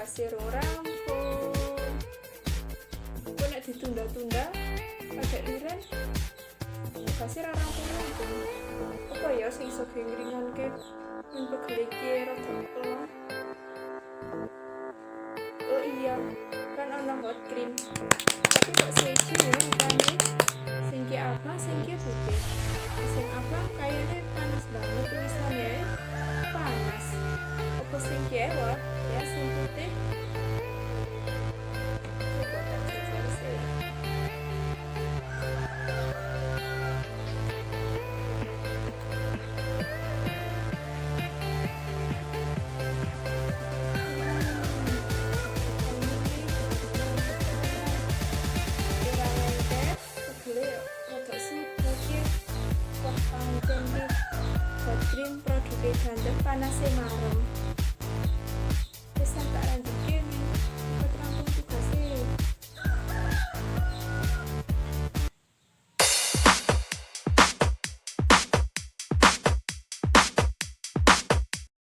kasih rampung. Kok nek ditunda-tunda agak liren kasih rampung. Apa ya sing iso ngringanke men pegel iki rada pelong. Oh iya, kan ana hot cream. Tapi kok seju ya rupanya. Sing ki apa, sing ki putih. Sing apa kayaknya panas banget tulisannya. Panas. Apa sing ki ya? Ya sing putih. Coba tak selesai. Hot cream produk ganteng panasnya marem.